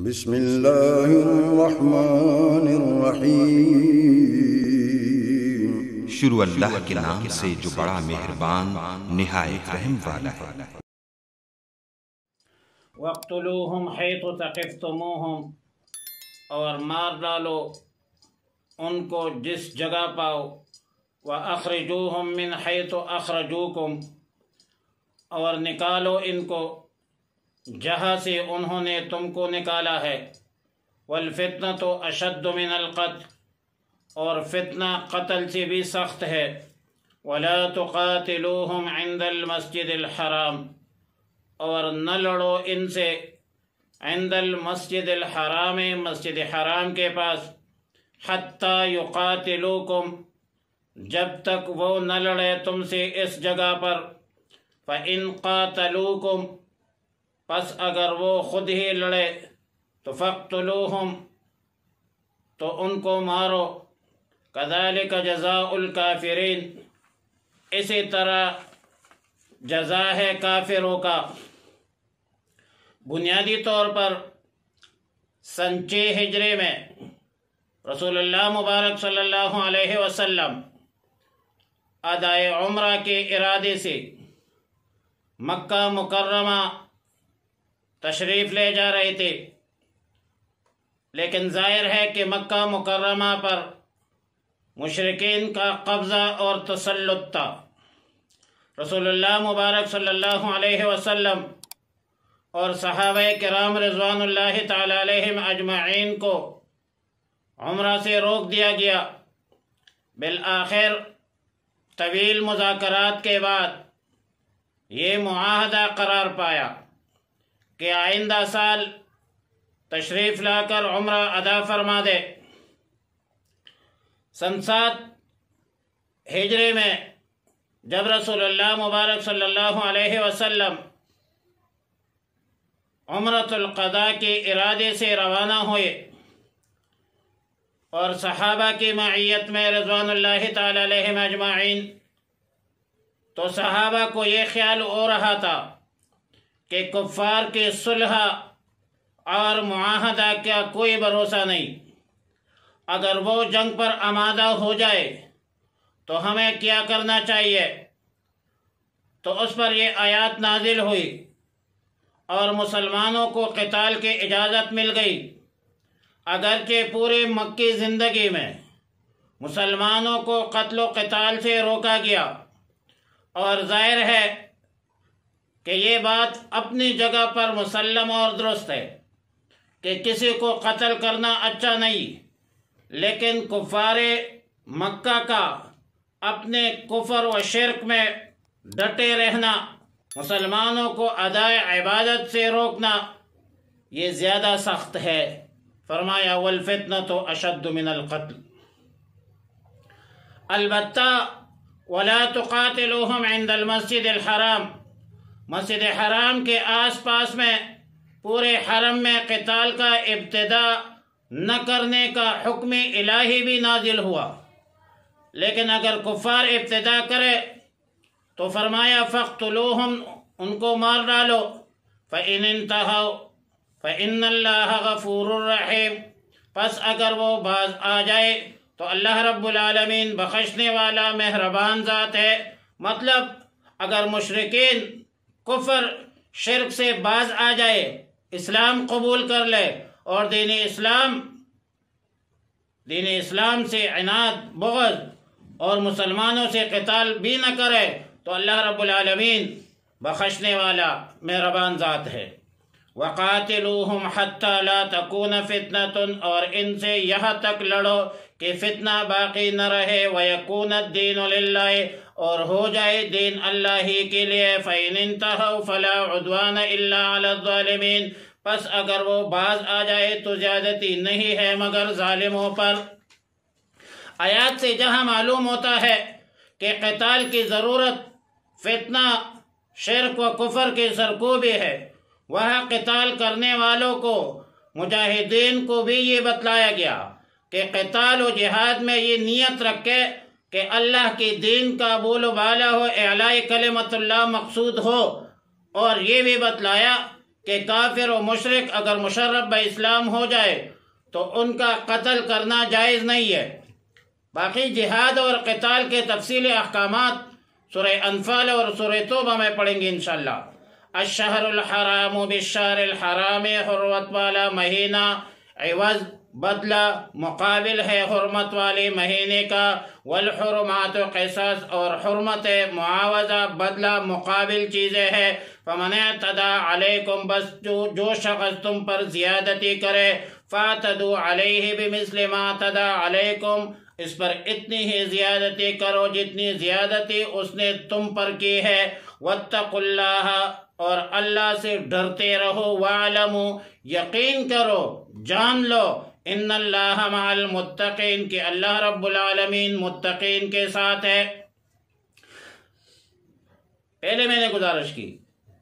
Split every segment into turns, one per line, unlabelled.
بسم اللہ الرحمن الرحیم۔
شروع اللہ کے نام سے جو بڑا مہربان نہایت رحم والا ہے۔
وَاقْتُلُوهُمْ حَيْثُ ثَقِفْتُمُوهُمْ، اور مار ڈالو ان کو جس جگہ پاؤ۔ وَأَخْرِجُوهُمْ مِنْ حَيْثُ أَخْرَجُوكُمْ، اور نکالو ان کو جہاں سے انہوں نے تم کو نکالا ہے۔ وَالْفِتْنَةُ أَشَدُّ مِنَ الْقَتْلِ، اور فتنہ قتل سے بھی سخت ہے۔ وَلَا تُقَاتِلُوهُمْ عِنْدَ الْمَسْجِدِ الْحَرَامِ، اور نہ لڑو ان سے عند المسجد الحرام، مسجد حرام کے پاس، حتیٰ یقاتلوکم، جب تک وہ نہ لڑے تم سے اس جگہ پر۔ فَإِن قَاتَلُوكُمْ، پس اگر وہ خود ہی لڑے تو فَاقْتُلُوهُمْ، تو ان کو مارو۔ كَذَلِكَ جَزَاءُ الْكَافِرِينَ، اسی طرح جزا ہے کافروں کا۔ بنیادی طور پر سن 6 ہجری میں رسول اللہ مبارک صلی اللہ علیہ وسلم ادائے عمرہ کے ارادے سے مکہ مکرمہ تشریف لے جا رہے تھے، لیکن ظاہر ہے کہ مکہ مکرمہ پر مشرکین کا قبضہ اور تسلط تھا۔ رسول اللہ مبارک صلی اللہ علیہ وسلم اور صحابہ کرام رضوان اللہ تعالی علیہم اجمعین کو عمرہ سے روک دیا گیا۔ بالآخر طویل مذاکرات کے بعد یہ معاہدہ قرار پایا کہ آئندہ سال تشریف لا کر عمرہ ادا فرما دے۔ سن 7 ہجری میں جب رسول اللہ مبارک صلی اللہ علیہ وسلم عمرۃ القضاء کے ارادے سے روانہ ہوئے اور صحابہ کی معیت میں رضوان اللہ تعالی علیہم اجمعین، تو صحابہ کو یہ خیال ہو رہا تھا کہ کفار کی صلح اور معاہدہ کا کوئی بھروسہ نہیں، اگر وہ جنگ پر آمادہ ہو جائے تو ہمیں کیا کرنا چاہیے؟ تو اس پر یہ آیات نازل ہوئی اور مسلمانوں کو قتال کی اجازت مل گئی۔ اگرچہ پوری مکی زندگی میں مسلمانوں کو قتل و قتال سے روکا گیا، اور ظاہر ہے کہ یہ بات اپنی جگہ پر مسلم اور درست ہے کہ کسی کو قتل کرنا اچھا نہیں، لیکن کفار مکہ کا اپنے کفر و شرک میں ڈٹے رہنا، مسلمانوں کو ادائے عبادت سے روکنا، یہ زیادہ سخت ہے۔ فرمایا والفتنة اشد من القتل۔ البتہ ولا تقاتلوہم عند المسجد الحرام، مسجد حرام کے آس پاس میں پورے حرم میں قتال کا ابتدا نہ کرنے کا حکم الہی بھی نازل ہوا، لیکن اگر کفار ابتدا کرے تو فرمایا فَاقْتُلُوهُمْ، ان کو مار ڈالو۔ فَإِنِ انْتَهَوْا فَإِنَّ اللَّهَ غَفُورٌ رَحِيمٌ، پس اگر وہ باز آ جائے تو اللہ رب العالمین بخشنے والا مہربان ذات ہے۔ مطلب اگر مشرکین کفر شرک سے باز آ جائے، اسلام قبول کر لے اور دین اسلام سے عناد بغض اور مسلمانوں سے قتال بھی نہ کرے، تو اللہ رب العالمین بخشنے والا مہربان ذات ہے۔ وَقَاتِلُوهُمْ حَتَّى لَا تَكُونَ فِتْنَةٌ، اور ان سے یہاں تک لڑو کہ فتنہ باقی نہ رہے۔ وَيَكُونَ الدِّينُ لِلَّهِ، اور ہو جائے دین اللہ ہی کے لیے۔ فَإِنِ انْتَهَوْا فَلَا عُدْوَانَ إِلَّا عَلَى الظَّالِمِينَ، پس اگر وہ باز آ جائے تو زیادتی نہیں ہے مگر ظالموں پر۔ آیات سے جہاں معلوم ہوتا ہے کہ قتال کی ضرورت فتنہ شرک و کفر کی سرکوبی ہے، وہاں قتال کرنے والوں کو، مجاہدین کو بھی یہ بتلایا گیا کہ قتال و جہاد میں یہ نیت رکھے کہ اللہ کے دین کا بول و بالا ہو، اعلاء کلمت اللہ مقصود ہو، اور یہ بھی بتلایا کہ کافر و مشرک اگر مشرف بہ اسلام ہو جائے تو ان کا قتل کرنا جائز نہیں ہے۔ باقی جہاد اور قتال کے تفصیلی احکامات سورہ انفال اور سورہ توبہ میں پڑھیں گے انشاءاللہ۔ الشہر الحرام بالشہر الحرام، حرمت والا مہینہ عوض بدلہ مقابل ہے حرمت والے مہینے کا، والحرمات قصاص اور حرمت معاوضہ بدلہ مقابل چیزیں ہے۔ فمن اعتدى علیکم، بس جو شخص تم پر زیادتی کرے، فاعتدوا علیہ بمثل ما اعتدى علیکم، اس پر اتنی ہی زیادتی کرو جتنی زیادتی اس نے تم پر کی ہے۔ واتقوا اللہ، اور اللہ سے ڈرتے رہو۔ وَاعْلَمُوا، یقین کرو، جان لو، ان اللہ مع المتقین، کہ اللہ رب العالمین متقین کے ساتھ ہے۔ پہلے میں نے گزارش کی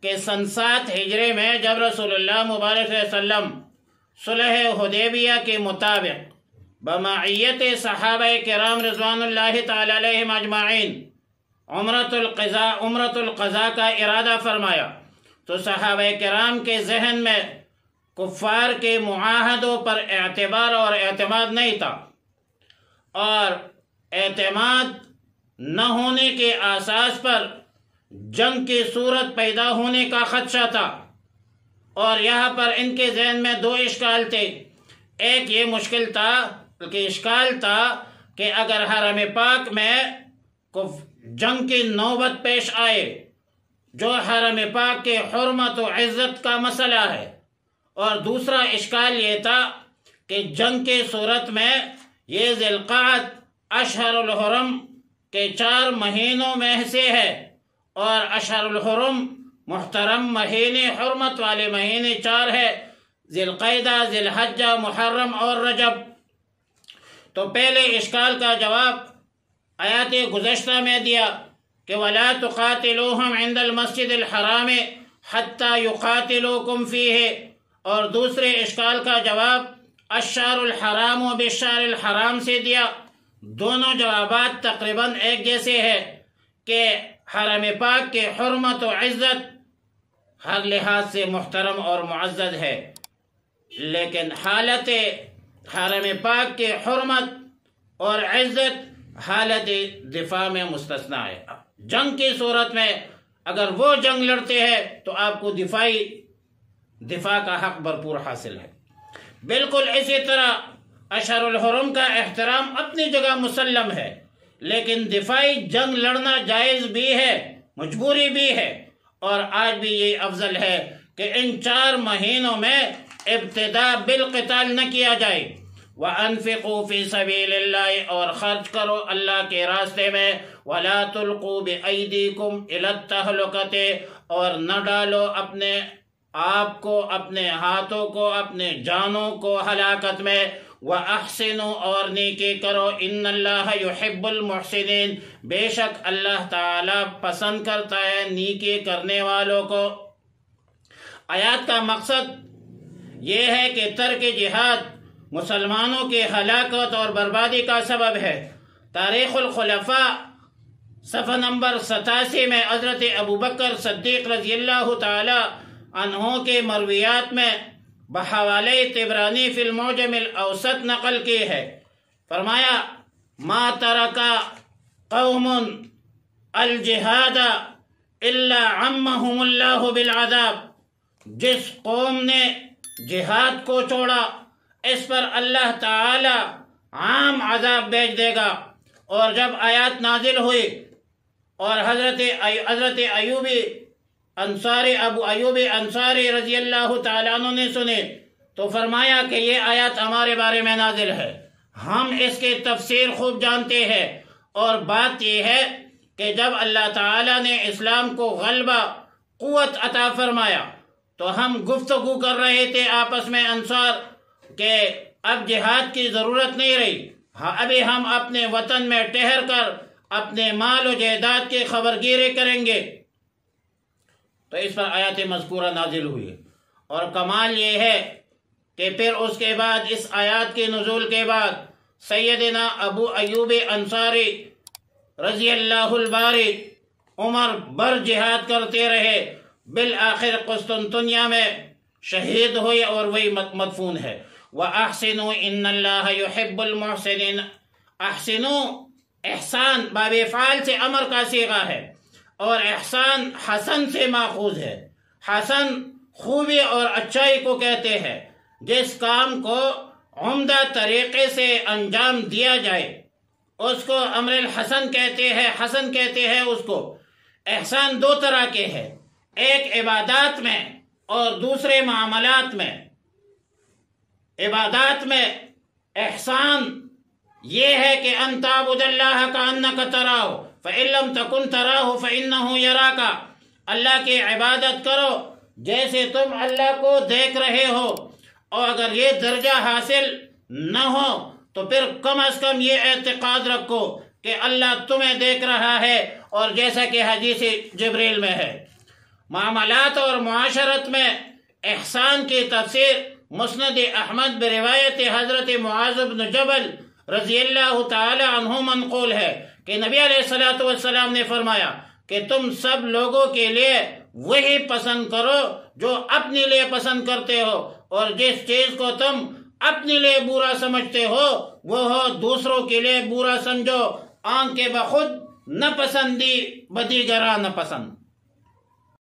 کہ سن 7 ہجری میں جب رسول اللہ مبارک صلی اللہ علیہ وسلم صلح حدیبیہ کے مطابق بمعیت صحابہ کرام رضوان اللہ تعالی علیہم اجمعین عمرۃ القضاء کا ارادہ فرمایا، تو صحابہ کرام کے ذہن میں کفار کے معاہدوں پر اعتبار اور اعتماد نہیں تھا، اور اعتماد نہ ہونے کے اساس پر جنگ کی صورت پیدا ہونے کا خدشہ تھا۔ اور یہاں پر ان کے ذہن میں 2 اشکال تھے۔ ایک یہ مشکل تھا کہ اشکال تھا کہ اگر حرم پاک میں جنگ کی نوبت پیش آئے، جو حرم پاک کے حرمت و عزت کا مسئلہ ہے، اور دوسرا اشکال یہ تھا کہ جنگ کے صورت میں یہ ذی القعدہ اشہر الحرم کے 4 مہینوں میں سے ہے، اور اشہر الحرم محترم مہینے، حرمت والے مہینے 4 ہے، ذی القعدہ، ذی الحجہ، محرم اور رجب۔ تو پہلے اشکال کا جواب آیات گزشتہ میں دیا کہ وَلَا تُقَاتِلُوهُمْ عِنْدَ الْمَسْجِدِ الْحَرَامِ حَتَّى يُقَاتِلُوكُمْ فِيهِ، اور دوسرے اشکال کا جواب الشہر الحرام و بالشہر الحرام سے دیا۔ دونوں جوابات تقریباً ایک جیسے ہیں کہ حرم پاک کے حرمت و عزت ہر لحاظ سے محترم اور معزز ہے، لیکن حالت حرم پاک کے حرمت اور عزت حالت دفاع میں مستثنیٰ ہے۔ جنگ کی صورت میں اگر وہ جنگ لڑتے ہیں تو آپ کو دفاع کا حق بھرپور حاصل ہے۔ بالکل اسی طرح اشہر الحرم کا احترام اپنی جگہ مسلم ہے، لیکن دفاعی جنگ لڑنا جائز بھی ہے، مجبوری بھی ہے، اور آج بھی یہ افضل ہے کہ ان 4 مہینوں میں ابتدا بالقتال نہ کیا جائے۔ وَأَنفِقُوا فِي سَبِيلِ اللَّهِ، اور خرچ کرو اللہ کے راستے میں۔ وَلَا تُلْقُوا بِأَيْدِيكُمْ إِلَى التَّهْلُكَةِ، اور نہ ڈالو اپنے آپ کو، اپنے ہاتھوں کو، اپنے جانوں کو ہلاکت میں۔ وَأَحْسِنُوا، اور نیکی کرو، إِنَّ اللَّهَ يُحِبُّ الْمُحْسِنِينَ، بے شک اللہ تعالی پسند کرتا ہے نیکی کرنے والوں کو۔ آیات کا مقصد یہ ہے کہ ترک جہاد مسلمانوں کی ہلاکت اور بربادی کا سبب ہے۔ تاریخ الخلفاء صفحہ نمبر 87 میں حضرت ابوبکر صدیق رضی اللہ تعالی عنہ کے مرویات میں بحوالہ طبرانی فی المعجم الاوسط نقل کی ہے۔ فرمایا ما ترک قوم الجہاد الا عمہم اللہ بالعذاب، جس قوم نے جہاد کو چھوڑا اس پر اللہ تعالی عام عذاب بھیج دے گا۔ اور جب آیات نازل ہوئی اور حضرت ابو ایوب انصاری رضی اللہ تعالیٰ عنہ نے سنے تو فرمایا کہ یہ آیات ہمارے بارے میں نازل ہے، ہم اس کے تفسیر خوب جانتے ہیں، اور بات یہ ہے کہ جب اللہ تعالیٰ نے اسلام کو غلبہ قوت عطا فرمایا تو ہم گفتگو کر رہے تھے آپس میں انصار کہ اب جہاد کی ضرورت نہیں رہی، ابھی ہم اپنے وطن میں ٹھہر کر اپنے مال و جائیداد کی خبرگیری کریں گے۔ تو اس پر آیات مذکورہ نازل ہوئی، اور کمال یہ ہے کہ پھر اس کے بعد اس آیات کے نزول کے بعد سیدنا ابو ایوب انصاری رضی اللہ الباری عمر بر جہاد کرتے رہے۔ بالآخر قسطنطنیہ میں شہید ہو اور وہی مدفون ہے۔ وَأَحْسِنُوا إِنَّ اللَّهَ يُحِبُّ الْمُحْسِنِينَ، احسنو احسان باب فعال سے امر کا صیغہ ہے، اور احسان حسن سے ماخوذ ہے۔ حسن خوبی اور اچائی کو کہتے ہیں، جس کام کو عمدہ طریقے سے انجام دیا جائے اس کو امر الحسن کہتے ہیں، حسن کہتے ہیں اس کو۔ احسان دو طرح کے ہیں، ایک عبادات میں اور دوسرے معاملات میں۔ عبادات میں احسان یہ ہے کہ ان تعبد اللہ کأنک تراہ فإن لم تکن تراہ فإنہ یراک، اللہ کی عبادت کرو جیسے تم اللہ کو دیکھ رہے ہو، اور اگر یہ درجہ حاصل نہ ہو تو پھر کم از کم یہ اعتقاد رکھو کہ اللہ تمہیں دیکھ رہا ہے، اور جیسا کہ حدیث جبریل میں ہے۔ معاملات اور معاشرت میں احسان کی تفسیر مسند احمد بروایت حضرت معاذ بن جبل رضی اللہ تعالی عنہ منقول ہے کہ نبی علیہ السلام نے فرمایا کہ تم سب لوگوں کے لیے وہی پسند کرو جو اپنے لیے پسند کرتے ہو، اور جس چیز کو تم اپنے لیے برا سمجھتے ہو وہ ہو دوسروں کے لیے برا سمجھو، آنکھ کے بخود نہ پسندی بدی گرا نہ پسند۔